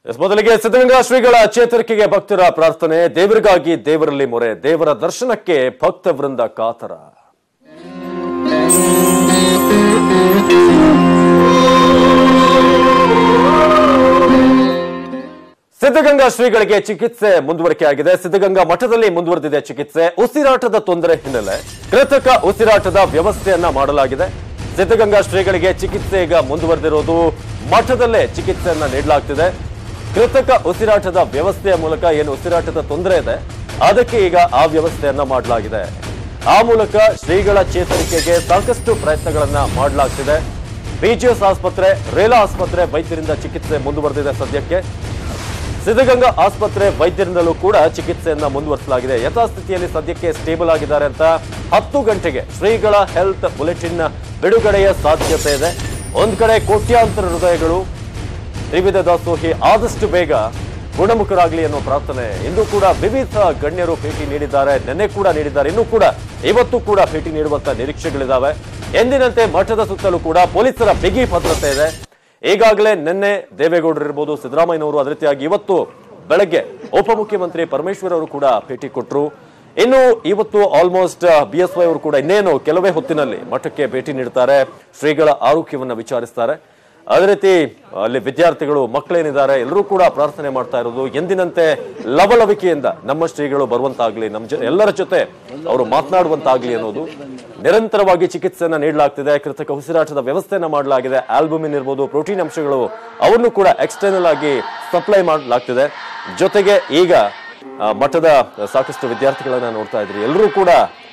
ಮೊದಲಿಗೆ ಸಿದ್ಧಗಂಗಾ ಶ್ರೀಗಳ ಚೇತರಿಕೆಗೆ ಭಕ್ತರ ಪ್ರಾರ್ಥನೆ, ದೇವರಿಗಾಗಿ ದೇವರಲ್ಲಿ ಮೊರೆ, ದೇವರ ದರ್ಶನಕ್ಕೆ ಭಕ್ತ ವೃಂದ ಕಾತರ. ಸಿದ್ಧಗಂಗಾ ಶ್ರೀಗಳಿಗೆ ಚಿಕಿತ್ಸೆ ಮುಂದುವರಿಕೆಯಾಗಿದೆ. ಸಿದ್ಧಗಂಗಾ ಮಠದಲ್ಲಿ ಮುಂದುವರೆದಿದೆ ಚಿಕಿತ್ಸೆ. ಉಸಿರಾಟದ ತೊಂದರೆ ಹಿನ್ನೆಲೆ ಕೃತಕ ಉಸಿರಾಟದ ವ್ಯವಸ್ಥೆಯನ್ನ ಮಾಡಲಾಗಿದೆ. ಸಿದ್ಧಗಂಗಾ ಶ್ರೀಗಳಿಗೆ ಚಿಕಿತ್ಸೆ ಈಗ ಮುಂದುವರೆದಿರೋದು ಮಠದಲ್ಲೇ ಚಿಕಿತ್ಸೆಯನ್ನ ನೀಡಲಾಗ್ತಿದೆ. ಕೃತಕ ಉಸಿರಾಟದ ವ್ಯವಸ್ಥೆಯ ಮೂಲಕ ಏನು ಉಸಿರಾಟದ ತೊಂದರೆ ಇದೆ ಅದಕ್ಕೆ ಈಗ ಆ ವ್ಯವಸ್ಥೆಯನ್ನ ಮಾಡಲಾಗಿದೆ. ಆ ಮೂಲಕ ಶ್ರೀಗಳ ಚೇತರಿಕೆಗೆ ಸಾಕಷ್ಟು ಪ್ರಯತ್ನಗಳನ್ನ ಮಾಡಲಾಗ್ತಿದೆ. ಬಿಜಿಎಸ್ ಆಸ್ಪತ್ರೆ, ರೇಲಾ ಆಸ್ಪತ್ರೆ ವೈದ್ಯರಿಂದ ಚಿಕಿತ್ಸೆ ಮುಂದುವರೆದಿದೆ. ಸದ್ಯಕ್ಕೆ ಸಿದ್ಧಗಂಗಾ ಆಸ್ಪತ್ರೆ ವೈದ್ಯರಿಂದಲೂ ಕೂಡ ಚಿಕಿತ್ಸೆಯನ್ನ ಮುಂದುವರಿಸಲಾಗಿದೆ. ಯಥಾಸ್ಥಿತಿಯಲ್ಲಿ ಸದ್ಯಕ್ಕೆ ಸ್ಟೇಬಲ್ ಆಗಿದ್ದಾರೆ ಅಂತ 10 ಗಂಟೆಗೆ ಶ್ರೀಗಳ ಹೆಲ್ತ್ ಬುಲೆಟಿನ್ ಬಿಡುಗಡೆಯ ಸಾಧ್ಯತೆ ಇದೆ. ಒಂದ್ ಕಡೆ ಕೋಟ್ಯಾಂತರ ಹೃದಯಗಳು ತ್ರಿವಿಧ ದಾಸೋಹಿ ಆದಷ್ಟು ಬೇಗ ಗುಣಮುಖರಾಗಲಿ ಅನ್ನೋ ಪ್ರಾರ್ಥನೆ. ಇಂದು ಕೂಡ ವಿವಿಧ ಗಣ್ಯರು ಭೇಟಿ ನೀಡಿದ್ದಾರೆ, ನಿನ್ನೆ ಕೂಡ ನೀಡಿದ್ದಾರೆ, ಇನ್ನೂ ಕೂಡ ಇವತ್ತು ಕೂಡ ಭೇಟಿ ನೀಡುವಂತ ನಿರೀಕ್ಷೆಗಳಿದ್ದಾವೆ. ಎಂದಿನಂತೆ ಮಠದ ಸುತ್ತಲೂ ಕೂಡ ಪೊಲೀಸರ ಬಿಗಿ ಭದ್ರತೆ ಇದೆ. ಈಗಾಗಲೇ ನಿನ್ನೆ ದೇವೇಗೌಡರು ಇರ್ಬೋದು, ಸಿದ್ದರಾಮಯ್ಯನವರು, ಅದೇ ರೀತಿಯಾಗಿ ಇವತ್ತು ಬೆಳಗ್ಗೆ ಉಪಮುಖ್ಯಮಂತ್ರಿ ಪರಮೇಶ್ವರ್ ಅವರು ಕೂಡ ಭೇಟಿ ಕೊಟ್ಟರು. ಇನ್ನು ಇವತ್ತು ಆಲ್ಮೋಸ್ಟ್ ಬಿಎಸ್ವೈ ಅವರು ಕೂಡ ಇನ್ನೇನು ಕೆಲವೇ ಹೊತ್ತಿನಲ್ಲಿ ಮಠಕ್ಕೆ ಭೇಟಿ ನೀಡುತ್ತಾರೆ, ಶ್ರೀಗಳ ಆರೋಗ್ಯವನ್ನ ವಿಚಾರಿಸ್ತಾರೆ. ಅದೇ ರೀತಿ ಅಲ್ಲಿ ವಿದ್ಯಾರ್ಥಿಗಳು, ಮಕ್ಕಳೇನಿದ್ದಾರೆ ಎಲ್ಲರೂ ಕೂಡ ಪ್ರಾರ್ಥನೆ ಮಾಡ್ತಾ ಇರೋದು ಎಂದಿನಂತೆ ಲವಲವಿಕೆಯಿಂದ ನಮ್ಮ ಶ್ರೀಗಳು ಬರುವಂತಾಗ್ಲಿ, ನಮ್ಮ ಎಲ್ಲರ ಜೊತೆ ಅವರು ಮಾತನಾಡುವಂತಾಗ್ಲಿ ಅನ್ನೋದು. ನಿರಂತರವಾಗಿ ಚಿಕಿತ್ಸೆಯನ್ನ ನೀಡಲಾಗ್ತಿದೆ. ಕೃತಕ ಉಸಿರಾಟದ ವ್ಯವಸ್ಥೆಯನ್ನ ಮಾಡಲಾಗಿದೆ. ಆಲ್ಬುಮಿನ್ ಇರ್ಬೋದು, ಪ್ರೋಟೀನ್ ಅಂಶಗಳು ಅವನ್ನು ಕೂಡ ಎಕ್ಸ್ಟರ್ನಲ್ ಆಗಿ ಸಪ್ಲೈ ಮಾಡಲಾಗ್ತಿದೆ. ಜೊತೆಗೆ ಈಗ ಮಠದ ಸಾಕಷ್ಟು ವಿದ್ಯಾರ್ಥಿಗಳನ್ನ ನೋಡ್ತಾ ಇದ್ರಿ, ಎಲ್ಲರೂ ಕೂಡ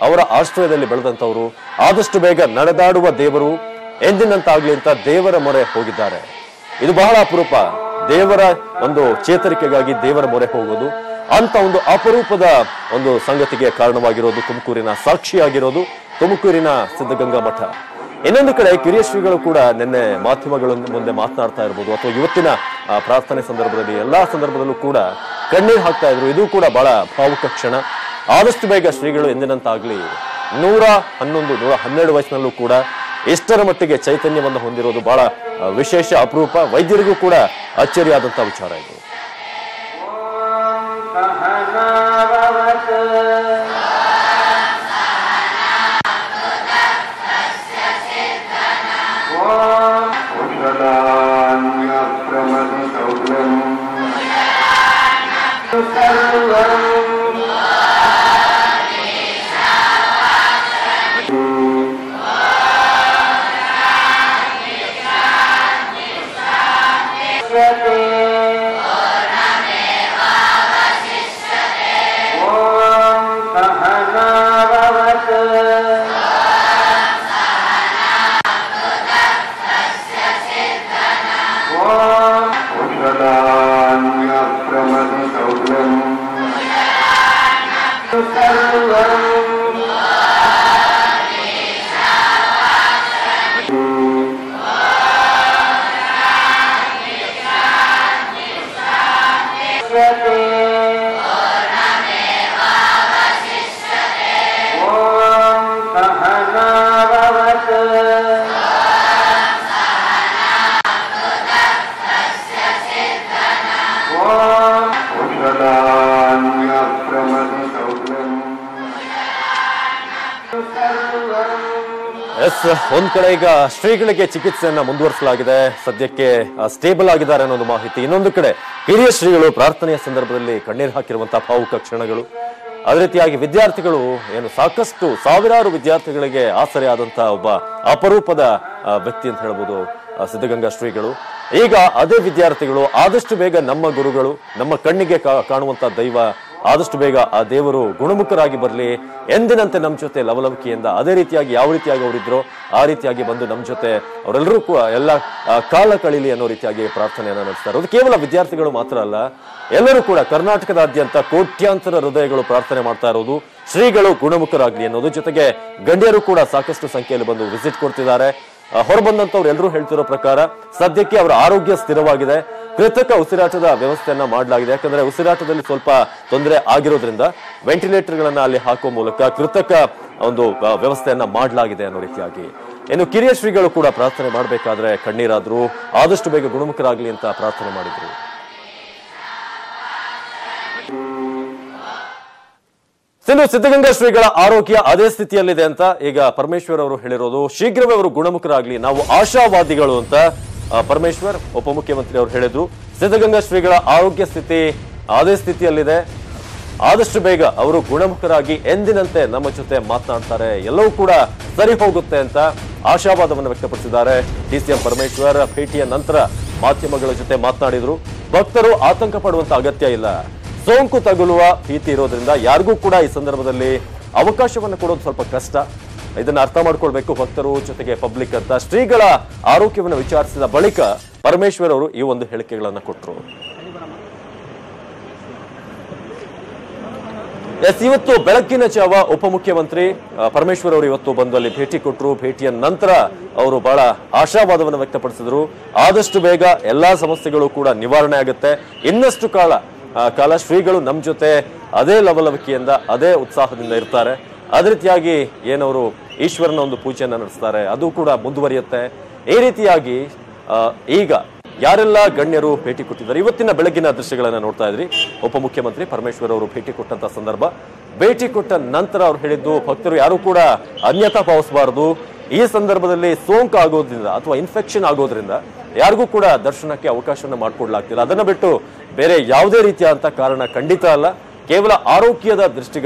ಅವರ ಆಶ್ರಯದಲ್ಲಿ ಬೆಳೆದಂತವರು. ಆದಷ್ಟು ಬೇಗ ನಡೆದಾಡುವ ದೇವರು ಎಂದಿನಂತಾಗ್ಲಿ ಅಂತ ದೇವರ ಮೊರೆ ಹೋಗಿದ್ದಾರೆ. ಇದು ಬಹಳ ಅಪರೂಪ. ದೇವರ ಒಂದು ಚೇತರಿಕೆಗಾಗಿ ದೇವರ ಮೊರೆ ಹೋಗೋದು ಅಂತ ಒಂದು ಅಪರೂಪದ ಒಂದು ಸಂಗತಿಗೆ ಕಾರಣವಾಗಿರೋದು, ತುಮಕೂರಿನ ಸಾಕ್ಷಿಯಾಗಿರೋದು ತುಮಕೂರಿನ ಸಿದ್ಧಗಂಗಾ ಮಠ. ಇನ್ನೊಂದು ಕಡೆ ಕಿರಿಯ ಶ್ರೀಗಳು ಕೂಡ ನಿನ್ನೆ ಮಾಧ್ಯಮಗಳ ಮುಂದೆ ಮಾತನಾಡ್ತಾ ಇರ್ಬೋದು, ಅಥವಾ ಇವತ್ತಿನ ಪ್ರಾರ್ಥನೆ ಸಂದರ್ಭದಲ್ಲಿ ಎಲ್ಲಾ ಸಂದರ್ಭದಲ್ಲೂ ಕೂಡ ಕಣ್ಣೀರು ಹಾಕ್ತಾ ಇದ್ರು. ಇದು ಕೂಡ ಬಹಳ ಭಾವುಕ ಕ್ಷಣ. ಆದಷ್ಟು ಬೇಗ ಶ್ರೀಗಳು ಎಂದಿನಂತಾಗ್ಲಿ 111, 112 ವಯಸ್ಸಿನಲ್ಲೂ ಕೂಡ ಎಷ್ಟರ ಮಟ್ಟಿಗೆ ಚೈತನ್ಯವನ್ನು ಹೊಂದಿರೋದು ಬಹಳ ವಿಶೇಷ, ಅಪರೂಪ. ವೈದ್ಯರಿಗೂ ಕೂಡ ಅಚ್ಚರಿಯಾದಂತ ವಿಚಾರ ಇದು. ಒಂದ್ ಕಡೆ ಈಗ ಶ್ರೀಗಳಿಗೆ ಚಿಕಿತ್ಸೆಯನ್ನ ಮುಂದುವರಿಸಲಾಗಿದೆ. ಸದ್ಯಕ್ಕೆ ಸ್ಟೇಬಲ್ ಆಗಿದ್ದಾರೆ ಅನ್ನೋದು ಮಾಹಿತಿ. ಇನ್ನೊಂದು ಕಡೆ ಹಿರಿಯ ಶ್ರೀಗಳು ಪ್ರಾರ್ಥನೆಯ ಸಂದರ್ಭದಲ್ಲಿ ಕಣ್ಣೀರು ಹಾಕಿರುವಂತಹ ಭಾವುಕ ಕ್ಷಣಗಳು. ಅದೇ ರೀತಿಯಾಗಿ ವಿದ್ಯಾರ್ಥಿಗಳು ಏನು ಸಾಕಷ್ಟು ಸಾವಿರಾರು ವಿದ್ಯಾರ್ಥಿಗಳಿಗೆ ಆಸರೆಯಾದಂತಹ ಒಬ್ಬ ಅಪರೂಪದ ವ್ಯಕ್ತಿ ಅಂತ ಹೇಳ್ಬೋದು ಸಿದ್ಧಗಂಗಾ ಶ್ರೀಗಳು. ಈಗ ಅದೇ ವಿದ್ಯಾರ್ಥಿಗಳು ಆದಷ್ಟು ಬೇಗ ನಮ್ಮ ಗುರುಗಳು, ನಮ್ಮ ಕಣ್ಣಿಗೆ ಕಾಣುವಂತ ದೈವ, ಆದಷ್ಟು ಬೇಗ ಆ ದೇವರು ಗುಣಮುಖರಾಗಿ ಬರಲಿ, ಎಂದಿನಂತೆ ನಮ್ಮ ಜೊತೆ ಲವಲವಿಕೆಯಿಂದ ಅದೇ ರೀತಿಯಾಗಿ ಯಾವ ರೀತಿಯಾಗಿ ಅವರಿದ್ರು ಆ ರೀತಿಯಾಗಿ ಬಂದು ನಮ್ಮ ಜೊತೆ ಅವರೆಲ್ಲರೂ ಕೂಡ ಎಲ್ಲ ಕಾಲ ಕಳೀಲಿ ಅನ್ನೋ ರೀತಿಯಾಗಿ ಪ್ರಾರ್ಥನೆಯನ್ನ ನಡೆಸ್ತಾರೆ. ಅದು ಕೇವಲ ವಿದ್ಯಾರ್ಥಿಗಳು ಮಾತ್ರ ಅಲ್ಲ, ಎಲ್ಲರೂ ಕೂಡ ಕರ್ನಾಟಕದಾದ್ಯಂತ ಕೋಟ್ಯಾಂತರ ಹೃದಯಗಳು ಪ್ರಾರ್ಥನೆ ಮಾಡ್ತಾ ಇರೋದು ಶ್ರೀಗಳು ಗುಣಮುಖರಾಗ್ಲಿ ಅನ್ನೋದು. ಜೊತೆಗೆ ಗಣ್ಯರು ಕೂಡ ಸಾಕಷ್ಟು ಸಂಖ್ಯೆಯಲ್ಲಿ ಬಂದು ವಿಸಿಟ್ ಕೊಡ್ತಿದ್ದಾರೆ. ಹೊರಬಂದಂತವ್ರು ಎಲ್ಲರೂ ಹೇಳ್ತಿರೋ ಪ್ರಕಾರ ಸದ್ಯಕ್ಕೆ ಅವರ ಆರೋಗ್ಯ ಸ್ಥಿರವಾಗಿದೆ. ಕೃತಕ ಉಸಿರಾಟದ ವ್ಯವಸ್ಥೆಯನ್ನ ಮಾಡಲಾಗಿದೆ. ಯಾಕಂದ್ರೆ ಉಸಿರಾಟದಲ್ಲಿ ಸ್ವಲ್ಪ ತೊಂದರೆ ಆಗಿರೋದ್ರಿಂದ ವೆಂಟಿಲೇಟರ್ ಗಳನ್ನ ಅಲ್ಲಿ ಹಾಕುವ ಮೂಲಕ ಕೃತಕ ಒಂದು ವ್ಯವಸ್ಥೆಯನ್ನ ಮಾಡಲಾಗಿದೆ ಅನ್ನೋ ರೀತಿಯಾಗಿ. ಇನ್ನು ಕಿರಿಯ ಶ್ರೀಗಳು ಕೂಡ ಪ್ರಾರ್ಥನೆ ಮಾಡಬೇಕಾದ್ರೆ ಕಣ್ಣೀರಾದ್ರು, ಆದಷ್ಟು ಬೇಗ ಗುಣಮುಖರಾಗ್ಲಿ ಅಂತ ಪ್ರಾರ್ಥನೆ ಮಾಡಿದ್ರು. ಇನ್ನು ಸಿದ್ಧಗಂಗಾ ಶ್ರೀಗಳ ಆರೋಗ್ಯ ಅದೇ ಸ್ಥಿತಿಯಲ್ಲಿದೆ ಅಂತ ಈಗ ಪರಮೇಶ್ವರ್ ಅವರು ಹೇಳಿರೋದು. ಶೀಘ್ರವೇ ಅವರು ಗುಣಮುಖರಾಗ್ಲಿ, ನಾವು ಆಶಾವಾದಿಗಳು ಅಂತ ಪರಮೇಶ್ವರ್ ಉಪಮುಖ್ಯಮಂತ್ರಿ ಅವರು ಹೇಳಿದ್ರು. ಸಿದ್ಧಗಂಗಾ ಶ್ರೀಗಳ ಆರೋಗ್ಯ ಸ್ಥಿತಿ ಅದೇ ಸ್ಥಿತಿಯಲ್ಲಿದೆ, ಆದಷ್ಟು ಬೇಗ ಅವರು ಗುಣಮುಖರಾಗಿ ಎಂದಿನಂತೆ ನಮ್ಮ ಜೊತೆ ಮಾತನಾಡ್ತಾರೆ, ಎಲ್ಲವೂ ಕೂಡ ಸರಿ ಹೋಗುತ್ತೆ ಅಂತ ಆಶಾವಾದವನ್ನು ವ್ಯಕ್ತಪಡಿಸಿದ್ದಾರೆ ಡಿಸಿಎಂ ಪರಮೇಶ್ವರ್. ಭೇಟಿಯ ನಂತರ ಮಾಧ್ಯಮಗಳ ಜೊತೆ ಮಾತನಾಡಿದ್ರು. ಭಕ್ತರು ಆತಂಕ ಪಡುವಂತ ಅಗತ್ಯ ಇಲ್ಲ, ಸೋಂಕು ತಗುಲುವ ಭೀತಿ ಇರೋದ್ರಿಂದ ಯಾರಿಗೂ ಕೂಡ ಈ ಸಂದರ್ಭದಲ್ಲಿ ಅವಕಾಶವನ್ನು ಕೊಡೋದು ಸ್ವಲ್ಪ ಕಷ್ಟ, ಇದನ್ನ ಅರ್ಥ ಮಾಡ್ಕೊಳ್ಬೇಕು ಭಕ್ತರು ಜೊತೆಗೆ ಪಬ್ಲಿಕ್ ಅಂತ ಶ್ರೀಗಳ ಆರೋಗ್ಯವನ್ನು ವಿಚಾರಿಸಿದ ಬಳಿಕ ಪರಮೇಶ್ವರ್ ಅವರು ಈ ಒಂದು ಹೇಳಿಕೆಗಳನ್ನ ಕೊಟ್ಟರು. ಇವತ್ತು ಬೆಳಗ್ಗಿನ ಜಾವ ಉಪಮುಖ್ಯಮಂತ್ರಿ ಪರಮೇಶ್ವರ್ ಅವರು ಇವತ್ತು ಬಂದು ಅಲ್ಲಿ ಭೇಟಿ ಕೊಟ್ಟರು. ಭೇಟಿಯ ನಂತರ ಅವರು ಬಹಳ ಆಶಾವಾದವನ್ನು ವ್ಯಕ್ತಪಡಿಸಿದ್ರು. ಆದಷ್ಟು ಬೇಗ ಎಲ್ಲಾ ಸಮಸ್ಯೆಗಳು ಕೂಡ ನಿವಾರಣೆ ಆಗುತ್ತೆ, ಇನ್ನಷ್ಟು ಕಾಲ ಶ್ರೀಗಳು ನಮ್ಮ ಜೊತೆ ಅದೇ ಲವಲವಿಕೆಯಿಂದ ಅದೇ ಉತ್ಸಾಹದಿಂದ ಇರ್ತಾರೆ. ಅದೇ ರೀತಿಯಾಗಿ ಏನವರು ಈಶ್ವರನ ಒಂದು ಪೂಜೆಯನ್ನ ನಡೆಸ್ತಾರೆ, ಅದು ಕೂಡ ಮುಂದುವರಿಯುತ್ತೆ. ಈ ರೀತಿಯಾಗಿ ಈಗ ಯಾರೆಲ್ಲ ಗಣ್ಯರು ಭೇಟಿ ಕೊಟ್ಟಿದ್ದಾರೆ, ಇವತ್ತಿನ ಬೆಳಗಿನ ದೃಶ್ಯಗಳನ್ನ ನೋಡ್ತಾ ಇದ್ರಿ. ಉಪಮುಖ್ಯಮಂತ್ರಿ ಪರಮೇಶ್ವರ್ ಅವರು ಭೇಟಿ ಕೊಟ್ಟಂತ ಸಂದರ್ಭ, ಭೇಟಿ ಕೊಟ್ಟ ನಂತರ ಅವ್ರು ಹೇಳಿದ್ದು ಭಕ್ತರು ಯಾರು ಕೂಡ ಅನ್ಯತಾ ಭಾವಿಸಬಾರದು, ಈ ಸಂದರ್ಭದಲ್ಲಿ ಸೋಂಕು ಆಗೋದ್ರಿಂದ ಅಥವಾ ಇನ್ಫೆಕ್ಷನ್ ಆಗೋದ್ರಿಂದ ಯಾರಿಗೂ ಕೂಡ ದರ್ಶನಕ್ಕೆ ಅವಕಾಶವನ್ನು ಮಾಡಿಕೊಡ್ಲಾಗ್ತಿಲ್ಲ. ಅದನ್ನ ಬಿಟ್ಟು ಬೇರೆ ಯಾವುದೇ ರೀತಿಯಾದಂತ ಕಾರಣ ಖಂಡಿತ ಅಲ್ಲ, ಕೇವಲ ಆರೋಗ್ಯದ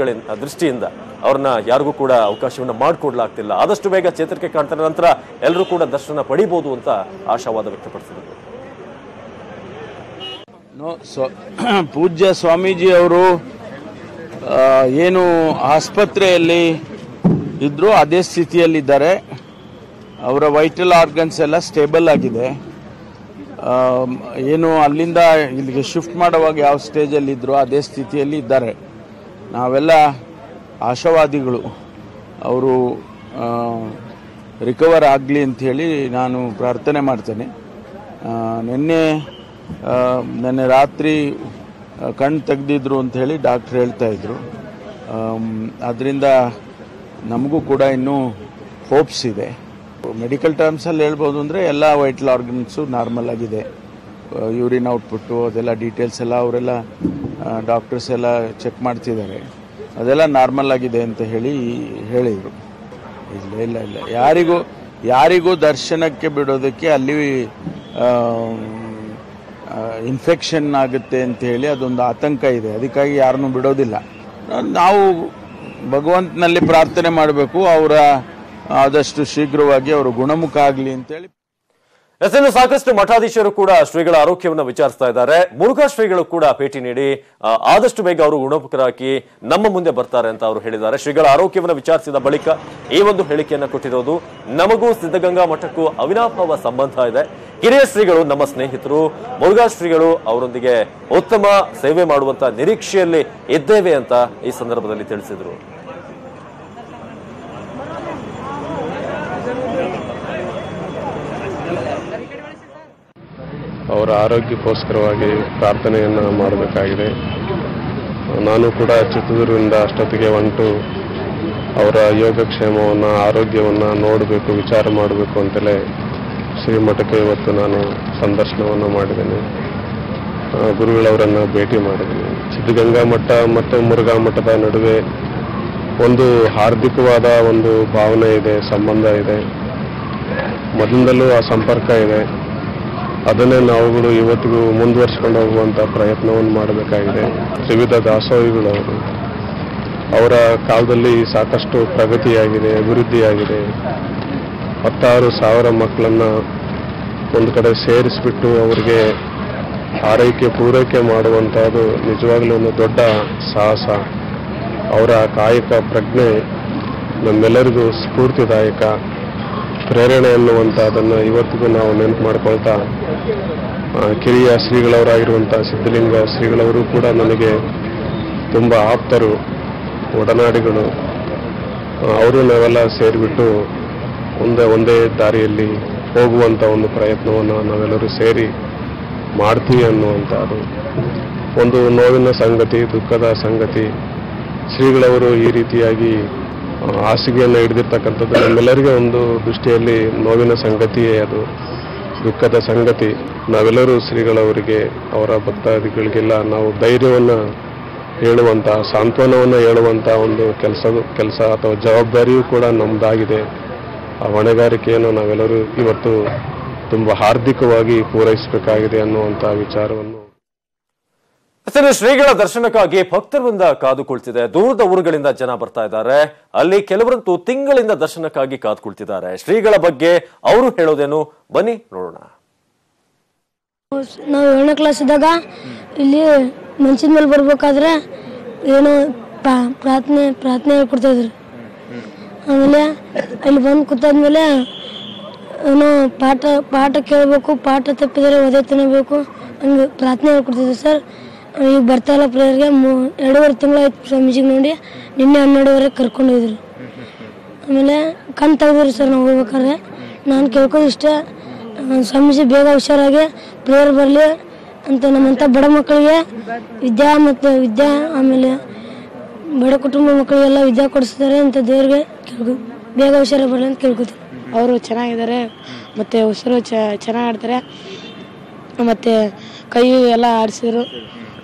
ದೃಷ್ಟಿಯಿಂದ ಅವ್ರನ್ನ ಯಾರಿಗೂ ಕೂಡ ಅವಕಾಶವನ್ನು ಮಾಡಿಕೊಡ್ಲಾಗ್ತಿಲ್ಲ. ಆದಷ್ಟು ಬೇಗ ಚೇತರಿಕೆ ಕಾಣ್ತಾರೆ, ನಂತರ ಎಲ್ಲರೂ ಕೂಡ ದರ್ಶನ ಪಡಿಬಹುದು ಅಂತ ಆಶಾವಾದ ವ್ಯಕ್ತಪಡಿಸಿದರು. ಪೂಜ್ಯ ಸ್ವಾಮೀಜಿ ಅವರು ಏನು ಆಸ್ಪತ್ರೆಯಲ್ಲಿ ಇದ್ರು ಅದೇ ಸ್ಥಿತಿಯಲ್ಲಿದ್ದಾರೆ. ಅವರ ವೈಟಲ್ ಆರ್ಗನ್ಸ್ ಎಲ್ಲ ಸ್ಟೇಬಲ್ ಆಗಿದೆ. ಏನು ಅಲ್ಲಿಂದ ಇಲ್ಲಿಗೆ ಶಿಫ್ಟ್ ಮಾಡುವಾಗ ಯಾವ ಸ್ಟೇಜಲ್ಲಿ ಇದ್ರು ಅದೇ ಸ್ಥಿತಿಯಲ್ಲಿ ಇದ್ದಾರೆ. ನಾವೆಲ್ಲ ಆಶಾವಾದಿಗಳು, ಅವರು ರಿಕವರ್ ಆಗಲಿ ಅಂಥೇಳಿ ನಾನು ಪ್ರಾರ್ಥನೆ ಮಾಡ್ತೇನೆ. ನೆನ್ನೆ ರಾತ್ರಿ ಕಣ್ಣು ತೆಗೆದಿದ್ರು ಅಂಥೇಳಿ ಡಾಕ್ಟ್ರ್ ಹೇಳ್ತಾಯಿದ್ರು. ಅದರಿಂದ ನಮಗೂ ಕೂಡ ಇನ್ನೂ ಹೋಪ್ಸ್ ಇದೆ. ಮೆಡಿಕಲ್ ಟರ್ಮ್ಸಲ್ಲಿ ಹೇಳ್ಬೋದು ಅಂದರೆ ಎಲ್ಲ ವೈಟಲ್ ಆರ್ಗನ್ಸು ನಾರ್ಮಲ್ ಆಗಿದೆ. ಯೂರಿನ್ ಔಟ್ಪುಟ್ಟು ಅದೆಲ್ಲ ಡೀಟೇಲ್ಸ್ ಎಲ್ಲ ಅವರೆಲ್ಲ ಡಾಕ್ಟರ್ಸ್ ಎಲ್ಲ ಚೆಕ್ ಮಾಡ್ತಿದ್ದಾರೆ, ಅದೆಲ್ಲ ನಾರ್ಮಲ್ ಆಗಿದೆ ಅಂತ ಹೇಳಿದರು. ಇಲ್ಲ ಯಾರಿಗೂ ದರ್ಶನಕ್ಕೆ ಬಿಡೋದಕ್ಕೆ ಅಲ್ಲಿ ಇನ್ಫೆಕ್ಷನ್ ಆಗುತ್ತೆ ಅಂತ ಹೇಳಿ ಅದೊಂದು ಆತಂಕ ಇದೆ. ಅದಕ್ಕಾಗಿ ಯಾರನ್ನೂ ಬಿಡೋದಿಲ್ಲ. ನಾವು ಭಗವಂತನಲ್ಲಿ ಪ್ರಾರ್ಥನೆ ಮಾಡಬೇಕು, ಅವರ ಆದಷ್ಟು ಶೀಘ್ರವಾಗಿ ಅವರು ಗುಣಮುಖ ಆಗಲಿ ಅಂತೇಳಿ. ಇನ್ನು ಸಾಕಷ್ಟು ಮಠಾಧೀಶರು ಕೂಡ ಶ್ರೀಗಳ ಆರೋಗ್ಯವನ್ನು ವಿಚಾರಿಸ್ತಾ ಇದ್ದಾರೆ. ಮುರುಘಾ ಶ್ರೀಗಳು ಕೂಡ ಭೇಟಿ ನೀಡಿ ಆದಷ್ಟು ಬೇಗ ಅವರು ಗುಣಮುಖರಾಗಿ ನಮ್ಮ ಮುಂದೆ ಬರ್ತಾರೆ ಅಂತ ಅವರು ಹೇಳಿದ್ದಾರೆ. ಶ್ರೀಗಳ ಆರೋಗ್ಯವನ್ನು ವಿಚಾರಿಸಿದ ಬಳಿಕ ಈ ಒಂದು ಹೇಳಿಕೆಯನ್ನು ಕೊಟ್ಟಿರೋದು. ನಮಗೂ ಸಿದ್ಧಗಂಗಾ ಮಠಕ್ಕೂ ಅವಿನಾಭಾವ ಸಂಬಂಧ ಇದೆ. ಹಿರಿಯ ಶ್ರೀಗಳು ನಮ್ಮ ಸ್ನೇಹಿತರು, ಮುರುಘಾ ಶ್ರೀಗಳು ಅವರೊಂದಿಗೆ ಉತ್ತಮ ಸೇವೆ ಮಾಡುವಂತ ನಿರೀಕ್ಷೆಯಲ್ಲಿ ಇದ್ದೇವೆ ಅಂತ ಈ ಸಂದರ್ಭದಲ್ಲಿ ತಿಳಿಸಿದರು. ಅವರ ಆರೋಗ್ಯಕ್ಕೋಸ್ಕರವಾಗಿ ಪ್ರಾರ್ಥನೆಯನ್ನು ಮಾಡಬೇಕಾಗಿದೆ. ನಾನು ಕೂಡ ಚಿತ್ರದುರ್ಗದಿಂದ ಅಷ್ಟೊತ್ತಿಗೆ ಹೊಂಟು ಅವರ ಯೋಗಕ್ಷೇಮವನ್ನು ಆರೋಗ್ಯವನ್ನು ನೋಡಬೇಕು, ವಿಚಾರ ಮಾಡಬೇಕು ಅಂತಲೇ ಶ್ರೀಮಠಕ್ಕೆ ಇವತ್ತು ನಾನು ಸಂದರ್ಶನವನ್ನು ಮಾಡಿದ್ದೇನೆ. ಗುರುಗಳವರನ್ನು ಭೇಟಿ ಮಾಡಿದ್ದೀನಿ. ಸಿದ್ಧಗಂಗಾ ಮಠ ಮತ್ತು ಮುರುಘಾ ಮಠದ ನಡುವೆ ಒಂದು ಹಾರ್ದಿಕವಾದ ಒಂದು ಭಾವನೆ ಇದೆ, ಸಂಬಂಧ ಇದೆ. ಮೊದಲಿಂದಲೂ ಆ ಸಂಪರ್ಕ ಇದೆ. ಅದನ್ನೇ ನಾವುಗಳು ಇವತ್ತಿಗೂ ಮುಂದುವರಿಸಿಕೊಂಡು ಹೋಗುವಂಥ ಪ್ರಯತ್ನವನ್ನು ಮಾಡಬೇಕಾಗಿದೆ. ತ್ರಿವಿಧ ದಾಸೋಹಿಗಳವರು, ಅವರ ಕಾಲದಲ್ಲಿ ಸಾಕಷ್ಟು ಪ್ರಗತಿಯಾಗಿದೆ, ಅಭಿವೃದ್ಧಿಯಾಗಿದೆ. 16,000 ಮಕ್ಕಳನ್ನು ಒಂದು ಕಡೆ ಸೇರಿಸಿಬಿಟ್ಟು ಅವರಿಗೆ ಆರೈಕೆ ಪೂರೈಕೆ ಮಾಡುವಂಥದ್ದು ನಿಜವಾಗಲೂ ಒಂದು ದೊಡ್ಡ ಸಾಹಸ. ಅವರ ಕಾಯಕ ಪ್ರಜ್ಞೆ ನಮ್ಮೆಲ್ಲರಿಗೂ ಸ್ಫೂರ್ತಿದಾಯಕ, ಪ್ರೇರಣೆ ಅನ್ನುವಂಥದ್ದನ್ನು ಇವತ್ತಿಗೂ ನಾವು ನೆನಪು ಮಾಡ್ಕೊಳ್ತಾ, ಕಿರಿಯ ಶ್ರೀಗಳವರಾಗಿರುವಂಥ ಸಿದ್ಧಲಿಂಗ ಶ್ರೀಗಳವರು ಕೂಡ ನನಗೆ ತುಂಬ ಆಪ್ತರು, ಒಡನಾಡಿಗಳು. ಅವರು ನಾವೆಲ್ಲ ಸೇರಿಬಿಟ್ಟು ಒಂದೇ ದಾರಿಯಲ್ಲಿ ಹೋಗುವಂಥ ಒಂದು ಪ್ರಯತ್ನವನ್ನು ನಾವೆಲ್ಲರೂ ಸೇರಿ ಮಾಡ್ತೀವಿ ಅನ್ನುವಂಥದ್ದು ಒಂದು ನೋವಿನ ಸಂಗತಿ, ದುಃಖದ ಸಂಗತಿ. ಶ್ರೀಗಳವರು ಈ ರೀತಿಯಾಗಿ ಹಾಸಿಗೆಯನ್ನು ಹಿಡಿದಿರ್ತಕ್ಕಂಥದ್ದು ನಮ್ಮೆಲ್ಲರಿಗೆ ಒಂದು ದೃಷ್ಟಿಯಲ್ಲಿ ನೋವಿನ ಸಂಗತಿಯೇ, ಅದು ದುಃಖದ ಸಂಗತಿ. ನಾವೆಲ್ಲರೂ ಶ್ರೀಗಳವರಿಗೆ, ಅವರ ಭಕ್ತಾದಿಗಳಿಗೆಲ್ಲ ನಾವು ಧೈರ್ಯವನ್ನು ಹೇಳುವಂಥ ಸಾಂತ್ವನವನ್ನು ಹೇಳುವಂಥ ಒಂದು ಕೆಲಸ ಅಥವಾ ಜವಾಬ್ದಾರಿಯೂ ಕೂಡ ನಮ್ಮದಾಗಿದೆ. ಆ ಹೊಣೆಗಾರಿಕೆಯನ್ನು ನಾವೆಲ್ಲರೂ ಇವತ್ತು ತುಂಬ ಹಾರ್ದಿಕವಾಗಿ ಪೂರೈಸಬೇಕಾಗಿದೆ ಅನ್ನುವಂಥ ವಿಚಾರವನ್ನು ಶ್ರೀಗಳ ದರ್ಶನಕ್ಕಾಗಿ ಭಕ್ತರಿಂದ ಕಾದು ಕುಳಿತಿದೆ. ದೂರದ ಊರುಗಳಿಂದ ಜನ ಬರ್ತಾ ಇದ್ದಾರೆ. ಅಲ್ಲಿ ಕೆಲವರಂತೂ ತಿಂಗಳಿಂದ ದರ್ಶನಕ್ಕಾಗಿ ಕಾದು ಕುಳಿತಿದ್ದಾರೆ. ಶ್ರೀಗಳ ಬಗ್ಗೆ ಅವರು ಹೇಳೋದೇನು ಬನ್ನಿ ನೋಡೋಣ. ನಾವು 7ನೇ ಕ್ಲಾಸ್ ಇದ್ದಾಗ ಇಲ್ಲಿ ಮನ್ಸಿನ ಮೇಲೆ ಬರ್ಬೇಕಾದ್ರೆ ಏನೋ ಪ್ರಾರ್ಥನೆ ಹೇಳ್ಕೊಡ್ತಾ ಇದ್ರು. ಆಮೇಲೆ ಅಲ್ಲಿ ಬಂದು ಕೂತಾದ್ಮೇಲೆ ಏನೋ ಪಾಠ ಕೇಳಬೇಕು, ಪಾಠ ತಪ್ಪಿದರೆ ಒದೆ ತಿನ್ನಬೇಕು, ಹಂಗೆ ಪ್ರಾರ್ಥನೆ ಹೇಳ್ಕೊಡ್ತಿದ್ರು ಸರ್. ಈಗ ಬರ್ತಾ ಇಲ್ಲ ಪ್ರೇಯರ್ಗೆ. 2.5 ತಿಂಗಳಾಯ್ತು ಸ್ವಾಮೀಜಿಗೆ ನೋಡಿ. ನಿನ್ನೆ 12ವರೆಗೆ ಕರ್ಕೊಂಡೋಗಿದ್ರು. ಆಮೇಲೆ ಕಣ್ ತೆಗೆದ್ರು ಸರ್. ನಾವು ಹೋಗ್ಬೇಕಾದ್ರೆ ನಾನು ಕೇಳ್ಕೋದು ಇಷ್ಟ, ಸ್ವಾಮೀಜಿ ಬೇಗ ಹುಷಾರಾಗಿ ಪ್ರೇಯರ್ ಬರಲಿ ಅಂತ ನಮ್ಮಂಥ ಬಡ ಮಕ್ಕಳಿಗೆ ವಿದ್ಯಾ ಆಮೇಲೆ ಬಡ ಕುಟುಂಬ ಮಕ್ಕಳಿಗೆಲ್ಲ ವಿದ್ಯಾ ಕೊಡಿಸ್ತಾರೆ ಅಂತ ದೇವ್ರಿಗೆ ಬೇಗ ಹುಷಾರಾಗಿ ಬರಲಿ ಅಂತ ಕೇಳ್ಕೊತೀವಿ. ಅವರು ಚೆನ್ನಾಗಿದ್ದಾರೆ, ಮತ್ತು ಉಸಿರು ಚೆನ್ನಾಗಿ ಆಡ್ತಾರೆ, ಮತ್ತು ಕೈ ಎಲ್ಲ ಆಡಿಸಿದ್ರು.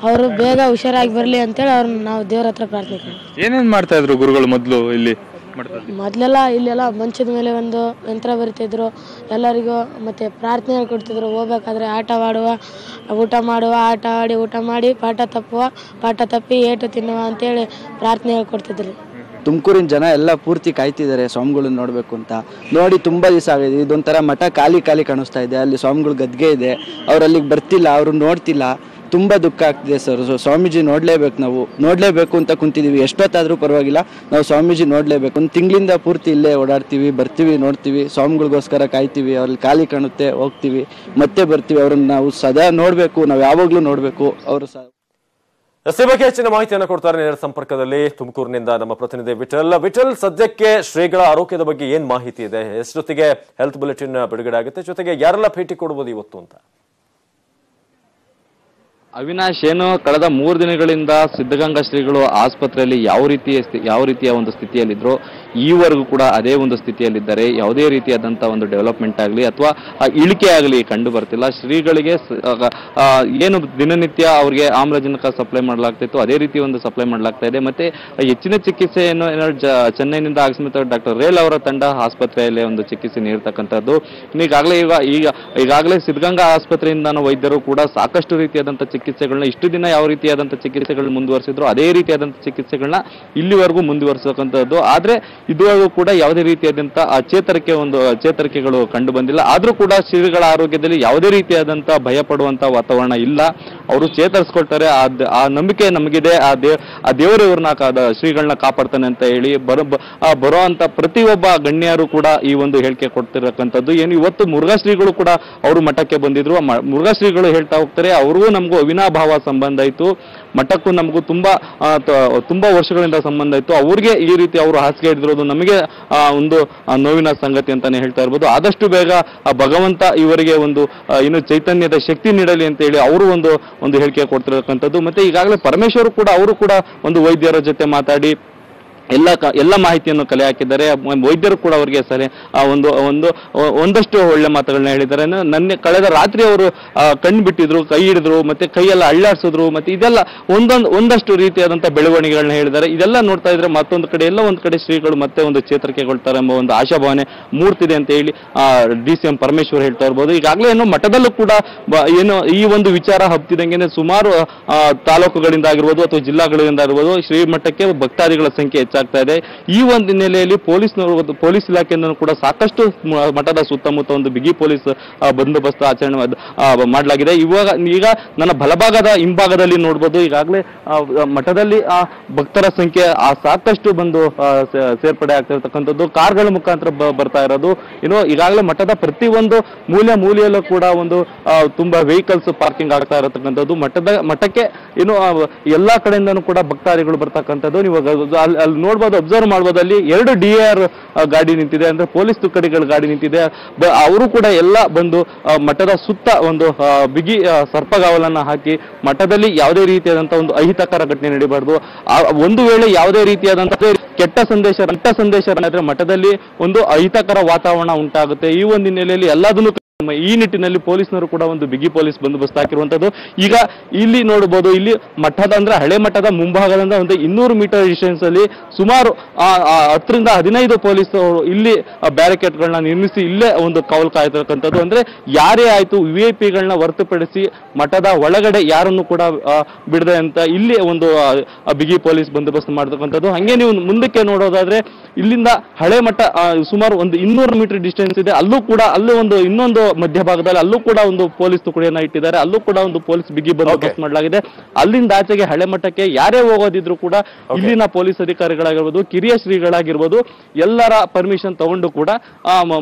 ಅವರು ಬೇಗ ಹುಷಾರಾಗಿ ಬರಲಿ ಅಂತೇಳಿ ಅವ್ರನ್ನ ನಾವು ದೇವ್ರ ಹತ್ರ ಪ್ರಾರ್ಥನೆ. ಏನೇನು ಮಾಡ್ತಾ ಇದ್ರು ಗುರುಗಳು ಮೊದಲು ಇಲ್ಲಿ? ಮೊದಲೆಲ್ಲ ಇಲ್ಲೆಲ್ಲ ಮಂಚದ ಮೇಲೆ ಒಂದು ಯಂತ್ರ ಬರಿತಿದ್ರು ಎಲ್ಲರಿಗೂ, ಮತ್ತು ಪ್ರಾರ್ಥನೆ ಹೇಳ್ಕೊಡ್ತಿದ್ರು. ಹೋಗ್ಬೇಕಾದ್ರೆ ಊಟ ಮಾಡುವ, ಆಟ ಆಡಿ ಊಟ ಮಾಡಿ, ಪಾಠ ತಪ್ಪಿ ಏಟು ತಿನ್ನುವ ಅಂತೇಳಿ ಪ್ರಾರ್ಥನೆ ಹೇಳ್ಕೊಡ್ತಿದ್ರು. ತುಮಕೂರಿನ ಜನ ಎಲ್ಲ ಪೂರ್ತಿ ಕಾಯ್ತಿದ್ದಾರೆ ಸ್ವಾಮಿಗಳನ್ನ ನೋಡಬೇಕು ಅಂತ. ನೋಡಿ ತುಂಬ ದಿವಸ ಆಗಿದೆ. ಇದೊಂಥರ ಮಠ ಖಾಲಿ ಕಾಣಿಸ್ತಾ ಇದೆ. ಅಲ್ಲಿ ಸ್ವಾಮಿಗಳು ಗದ್ಗೆ ಇದೆ, ಅವ್ರು ಅಲ್ಲಿಗೆ ಬರ್ತಿಲ್ಲ, ಅವರು ನೋಡ್ತಿಲ್ಲ. ತುಂಬ ದುಃಖ ಆಗ್ತಿದೆ ಸರ್. ಸ್ವಾಮೀಜಿ ನೋಡಲೇಬೇಕು ಅಂತ ಕುಂತಿದ್ದೀವಿ. ಎಷ್ಟೊತ್ತಾದರೂ ಪರವಾಗಿಲ್ಲ, ನಾವು ಸ್ವಾಮೀಜಿ ನೋಡಲೇಬೇಕು. ಒಂದು ತಿಂಗಳಿಂದ ಪೂರ್ತಿ ಇಲ್ಲೇ ಓಡಾಡ್ತೀವಿ, ಬರ್ತೀವಿ, ನೋಡ್ತೀವಿ, ಸ್ವಾಮಿಗಳಿಗೋಸ್ಕರ ಕಾಯ್ತೀವಿ. ಅವ್ರಲ್ಲಿ ಖಾಲಿ ಕಾಣುತ್ತೆ, ಹೋಗ್ತೀವಿ, ಮತ್ತೆ ಬರ್ತೀವಿ. ಅವ್ರನ್ನ ನಾವು ಸದಾ ನೋಡಬೇಕು, ನಾವು ಯಾವಾಗಲೂ ನೋಡಬೇಕು. ಅವರು ಈ ಬಗ್ಗೆ ಹೆಚ್ಚಿನ ಮಾಹಿತಿಯನ್ನು ಕೊಡ್ತಾರೆ ನೇರ ಸಂಪರ್ಕದಲ್ಲಿ ತುಮಕೂರಿನಿಂದ ನಮ್ಮ ಪ್ರತಿನಿಧಿ ವಿಠಲ್. ಸದ್ಯಕ್ಕೆ ಶ್ರೀಗಳ ಆರೋಗ್ಯದ ಬಗ್ಗೆ ಏನ್ ಮಾಹಿತಿ ಇದೆ? ಎಷ್ಟೊತ್ತಿಗೆ ಹೆಲ್ತ್ ಬುಲೆಟಿನ್ ಬಿಡುಗಡೆ ಆಗುತ್ತೆ? ಜೊತೆಗೆ ಯಾರೆಲ್ಲ ಭೇಟಿ ಕೊಡಬಹುದು ಇವತ್ತು ಅಂತ? ಅವಿನಾಶ್, ಏನು ಕಳೆದ 3 ದಿನಗಳಿಂದ ಸಿದ್ಧಗಂಗಾ ಶ್ರೀಗಳು ಆಸ್ಪತ್ರೆಯಲ್ಲಿ ಯಾವ ರೀತಿಯ ಒಂದು ಸ್ಥಿತಿಯಲ್ಲಿದ್ರು, ಈವರೆಗೂ ಕೂಡ ಅದೇ ಒಂದು ಸ್ಥಿತಿಯಲ್ಲಿದ್ದಾರೆ. ಯಾವುದೇ ರೀತಿಯಾದಂತಹ ಒಂದು ಡೆವಲಪ್ಮೆಂಟ್ ಆಗಲಿ ಅಥವಾ ಇಳಿಕೆ ಆಗಲಿ ಕಂಡು ಬರ್ತಿಲ್ಲ. ಶ್ರೀಗಳಿಗೆ ಏನು ದಿನನಿತ್ಯ ಅವ್ರಿಗೆ ಆಮ್ಲಜನಕ ಸಪ್ಲೈ ಮಾಡಲಾಗ್ತಿತ್ತು, ಅದೇ ರೀತಿ ಒಂದು ಸಪ್ಲೈ ಮಾಡಲಾಗ್ತಾ ಇದೆ. ಮತ್ತೆ ಹೆಚ್ಚಿನ ಚಿಕಿತ್ಸೆಯನ್ನು ಚೆನ್ನೈನಿಂದ ಆಗಮಿಸಿದ ಡಾಕ್ಟರ್ ರೇಲ್ ಅವರ ತಂಡ ಆಸ್ಪತ್ರೆಯಲ್ಲಿ ಒಂದು ಚಿಕಿತ್ಸೆ ನೀಡ್ತಕ್ಕಂಥದ್ದು. ಈಗಾಗಲೇ ಸಿದ್ಧಗಂಗಾ ಆಸ್ಪತ್ರೆಯಿಂದ ವೈದ್ಯರು ಕೂಡ ಸಾಕಷ್ಟು ರೀತಿಯಾದಂತಹ ಚಿಕಿತ್ಸೆಗಳನ್ನ ಇಷ್ಟು ದಿನ ಯಾವ ರೀತಿಯಾದಂತಹ ಚಿಕಿತ್ಸೆಗಳನ್ನ ಮುಂದುವರಿಸಿದ್ರು ಅದೇ ರೀತಿಯಾದಂತಹ ಚಿಕಿತ್ಸೆಗಳನ್ನ ಇಲ್ಲಿವರೆಗೂ ಮುಂದುವರಿಸತಕ್ಕಂಥದ್ದು. ಆದ್ರೆ ಇದುವರೆಗೂ ಕೂಡ ಯಾವುದೇ ರೀತಿಯಾದಂತಹ ಚೇತರಿಕೆಗಳು ಕಂಡು ಬಂದಿಲ್ಲ. ಆದ್ರೂ ಕೂಡ ಶ್ರೀಗಳ ಆರೋಗ್ಯದಲ್ಲಿ ಯಾವುದೇ ರೀತಿಯಾದಂತಹ ಭಯ ಪಡುವಂತಹ ವಾತಾವರಣ ಇಲ್ಲ. ಅವರು ಚೇತರಿಸ್ಕೊಳ್ತಾರೆ, ಆ ನಂಬಿಕೆ ನಮಗಿದೆ. ಆ ದೇವರು ಇವ್ರನ್ನ ಶ್ರೀಗಳನ್ನ ಕಾಪಾಡ್ತಾನೆ ಅಂತ ಹೇಳಿ ಬರುವಂತ ಪ್ರತಿಯೊಬ್ಬ ಗಣ್ಯರು ಕೂಡ ಈ ಒಂದು ಹೇಳಿಕೆ ಕೊಡ್ತಿರತಕ್ಕಂಥದ್ದು. ಏನು ಇವತ್ತು ಮುರುಘಾ ಶ್ರೀಗಳು ಕೂಡ ಅವರು ಮಠಕ್ಕೆ ಬಂದಿದ್ರು. ಮುರುಘಾ ಶ್ರೀಗಳು ಹೇಳ್ತಾ ಹೋಗ್ತಾರೆ, ಅವ್ರಿಗೂ ನಮಗೂ ಅವಿನಾಭಾವ ಸಂಬಂಧ ಇತ್ತು, ಮಠಕ್ಕೂ ನಮಗೂ ತುಂಬಾ ವರ್ಷಗಳಿಂದ ಸಂಬಂಧ ಇತ್ತು. ಅವ್ರಿಗೆ ಈ ರೀತಿ ಅವರು ಹಾಸಿಗೆ ಹಿಡಿದಿರೋದು ನಮಗೆ ಒಂದು ನೋವಿನ ಸಂಗತಿ ಅಂತಾನೆ ಹೇಳ್ತಾ ಇರ್ಬೋದು. ಆದಷ್ಟು ಬೇಗ ಭಗವಂತ ಇವರಿಗೆ ಒಂದು ಇನ್ನು ಚೈತನ್ಯದ ಶಕ್ತಿ ನೀಡಲಿ ಅಂತ ಹೇಳಿ ಅವರು ಒಂದು ಹೇಳಿಕೆ ಕೊಡ್ತಿರತಕ್ಕಂಥದ್ದು. ಮತ್ತೆ ಈಗಾಗಲೇ ಪರಮೇಶ್ವರ್ ಕೂಡ ಅವರು ಕೂಡ ಒಂದು ವೈದ್ಯರ ಜೊತೆ ಮಾತಾಡಿ ಎಲ್ಲ ಮಾಹಿತಿಯನ್ನು ಕಲೆ ಹಾಕಿದ್ದಾರೆ. ವೈದ್ಯರು ಕೂಡ ಅವರಿಗೆ ಒಂದಷ್ಟು ಒಳ್ಳೆ ಮಾತುಗಳನ್ನ ಹೇಳಿದ್ದಾರೆ. ಕಳೆದ ರಾತ್ರಿ ಅವರು ಕಣ್ಣು ಬಿಟ್ಟಿದ್ರು, ಕೈ ಹಿಡಿದ್ರು, ಮತ್ತೆ ಕೈಯೆಲ್ಲ ಅಳ್ಳಾಡ್ಸಿದ್ರು, ಮತ್ತೆ ಇದೆಲ್ಲ ಒಂದಷ್ಟು ರೀತಿಯಾದಂತಹ ಬೆಳವಣಿಗೆಗಳನ್ನ ಹೇಳಿದ್ದಾರೆ. ಇದೆಲ್ಲ ನೋಡ್ತಾ ಇದ್ರೆ ಮತ್ತೊಂದು ಕಡೆ ಒಂದ್ ಕಡೆ ಶ್ರೀಗಳು ಮತ್ತೆ ಒಂದು ಚೇತರಿಕೆಗೊಳ್ತಾರೆ ಎಂಬ ಒಂದು ಆಶಾಭಾವನೆ ಮೂಡ್ತಿದೆ ಅಂತ ಹೇಳಿ DCM ಪರಮೇಶ್ವರ್ ಹೇಳ್ತಾ ಇರ್ಬೋದು. ಈಗಾಗಲೇ ಮಠದಲ್ಲೂ ಕೂಡ ಈ ಒಂದು ವಿಚಾರ ಹಬ್ತಿದಂಗೆ ಸುಮಾರು ತಾಲೂಕುಗಳಿಂದ ಆಗಿರ್ಬೋದು ಅಥವಾ ಜಿಲ್ಲಾಗಳಿಂದ ಆಗಿರ್ಬೋದು ಶ್ರೀಮಠಕ್ಕೆ ಭಕ್ತಾದಿಗಳ ಸಂಖ್ಯೆ ಹೆಚ್ಚಾಗ್ತಾ ಇದೆ. ಈ ಒಂದು ಹಿನ್ನೆಲೆಯಲ್ಲಿ ಪೊಲೀಸ್ ಇಲಾಖೆಯಿಂದ ಕೂಡ ಸಾಕಷ್ಟು ಮಠದ ಸುತ್ತಮುತ್ತ ಒಂದು ಬಿಗಿ ಪೊಲೀಸ್ ಬಂದೋಬಸ್ತ್ ಆಚರಣೆ ಮಾಡಲಾಗಿದೆ. ಈಗ ನನ್ನ ಬಲಭಾಗದ ಹಿಂಭಾಗದಲ್ಲಿ ನೋಡ್ಬೋದು, ಈಗಾಗಲೇ ಮಠದಲ್ಲಿ ಭಕ್ತರ ಸಂಖ್ಯೆ ಸಾಕಷ್ಟು ಬಂದು ಸೇರ್ಪಡೆ ಆಗ್ತಿರ್ತಕ್ಕಂಥದ್ದು. ಕಾರ್ಗಳ ಮುಖಾಂತರ ಬರ್ತಾ ಇರೋದು. ಈಗಾಗಲೇ ಮಠದ ಪ್ರತಿ ಒಂದು ಮೂಲೆಯಲ್ಲೂ ಕೂಡ ಒಂದು ತುಂಬಾ ವೆಹಿಕಲ್ಸ್ ಪಾರ್ಕಿಂಗ್ ಆಗ್ತಾ ಇರತಕ್ಕಂಥದ್ದು. ಮಠಕ್ಕೆ ಎಲ್ಲಾ ಕಡೆಯಿಂದನೂ ಕೂಡ ಭಕ್ತಾದಿಗಳು ಬರ್ತಕ್ಕಂಥದ್ದು. ನೀವು ಅಲ್ಲಿ ನೋಡ್ಬೋದು, ಅಬ್ಸರ್ವ್ ಮಾಡ್ಬೋದು, ಅಲ್ಲಿ 2 DAR ಗಾಡಿ ನಿಂತಿದೆ, ಅಂದ್ರೆ ಪೊಲೀಸ್ ತುಕಡಿಗಳ ಗಾಡಿ ನಿಂತಿದೆ. ಅವರು ಕೂಡ ಎಲ್ಲ ಬಂದು ಮಠದ ಸುತ್ತ ಒಂದು ಬಿಗಿ ಸರ್ಪಗಾವಲನ್ನ ಹಾಕಿ ಮಠದಲ್ಲಿ ಯಾವುದೇ ರೀತಿಯಾದಂತಹ ಒಂದು ಅಹಿತಕರ ಘಟನೆ ನಡೀಬಾರ್ದು. ಒಂದು ವೇಳೆ ಯಾವುದೇ ರೀತಿಯಾದಂತಹ ಕೆಟ್ಟ ಸಂದೇಶ ಮಠದಲ್ಲಿ ಒಂದು ಅಹಿತಕರ ವಾತಾವರಣ ಉಂಟಾಗುತ್ತೆ. ಈ ಒಂದು ಹಿನ್ನೆಲೆಯಲ್ಲಿ ಎಲ್ಲದನ್ನು ಈ ನಿಟ್ಟಿನಲ್ಲಿ ಪೊಲೀಸ್ನವರು ಕೂಡ ಒಂದು ಬಿಗಿ ಪೊಲೀಸ್ ಬಂದೋಬಸ್ತ್ ಹಾಕಿರುವಂತದ್ದು. ಈಗ ಇಲ್ಲಿ ನೋಡಬಹುದು, ಇಲ್ಲಿ ಮಠದ ಅಂದ್ರೆ ಹಳೆ ಮಠದ ಮುಂಭಾಗದಿಂದ ಒಂದು 200 ಮೀಟರ್ ಡಿಸ್ಟೆನ್ಸ್ ಅಲ್ಲಿ ಸುಮಾರು 10 ರಿಂದ 15 ಪೊಲೀಸ್ ಇಲ್ಲಿ ಬ್ಯಾರಿಕೇಡ್ ಗಳನ್ನ ನಿರ್ಮಿಸಿ ಇಲ್ಲೇ ಒಂದು ಕಾವಲು ಕಾಯ್ತಕ್ಕಂಥದ್ದು. ಅಂದ್ರೆ ಯಾರೇ ಆಯ್ತು VIP ಗಳನ್ನ ಹೊರತುಪಡಿಸಿ ಮಠದ ಒಳಗಡೆ ಯಾರನ್ನು ಕೂಡ ಬಿಡದೆ ಅಂತ ಇಲ್ಲಿ ಒಂದು ಬಿಗಿ ಪೊಲೀಸ್ ಬಂದೋಬಸ್ತ್ ಮಾಡತಕ್ಕಂಥದ್ದು. ಹಂಗೆ ನೀವು ಮುಂದಕ್ಕೆ ನೋಡೋದಾದ್ರೆ ಇಲ್ಲಿಂದ ಹಳೆ ಮಠ ಸುಮಾರು ಒಂದು 200 ಮೀಟರ್ ಡಿಸ್ಟೆನ್ಸ್ ಇದೆ. ಅಲ್ಲೂ ಕೂಡ ಒಂದು ಇನ್ನೊಂದು ಮಧ್ಯಭಾಗದಲ್ಲಿ ಅಲ್ಲೂ ಕೂಡ ಒಂದು ಪೊಲೀಸ್ ತುಕಡಿಯನ್ನ ಇಟ್ಟಿದ್ದಾರೆ. ಅಲ್ಲೂ ಕೂಡ ಒಂದು ಪೊಲೀಸ್ ಬಿಗಿ ಬಂದೋಬಸ್ತ್ ಮಾಡಲಾಗಿದೆ. ಅಲ್ಲಿಂದ ಆಚೆಗೆ ಹಳೆ ಮಠಕ್ಕೆ ಯಾರೇ ಹೋಗೋದಿದ್ರು ಕೂಡ ಇಲ್ಲಿನ ಪೊಲೀಸ್ ಅಧಿಕಾರಿಗಳಾಗಿರ್ಬೋದು, ಕಿರಿಯ ಶ್ರೀಗಳಾಗಿರ್ಬೋದು, ಎಲ್ಲರ ಪರ್ಮಿಷನ್ ತಗೊಂಡು ಕೂಡ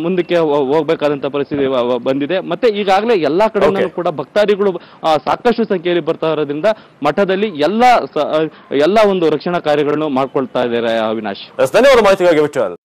ಮುಂದಕ್ಕೆ ಹೋಗ್ಬೇಕಾದಂತ ಪರಿಸ್ಥಿತಿ ಬಂದಿದೆ. ಮತ್ತೆ ಈಗಾಗಲೇ ಎಲ್ಲಾ ಕಡೆನೂ ಕೂಡ ಭಕ್ತಾದಿಗಳು ಸಾಕಷ್ಟು ಸಂಖ್ಯೆಯಲ್ಲಿ ಬರ್ತಾ ಇರೋದ್ರಿಂದ ಮಠದಲ್ಲಿ ಎಲ್ಲ ಒಂದು ರಕ್ಷಣಾ ಕಾರ್ಯಗಳನ್ನು ಮಾಡ್ಕೊಳ್ತಾ ಇದ್ದಾರೆ. ಅವಿನಾಶ್, ಧನ್ಯವಾದ ಮಾಹಿತಿಗಾಗಿ ವಿಠಲ್.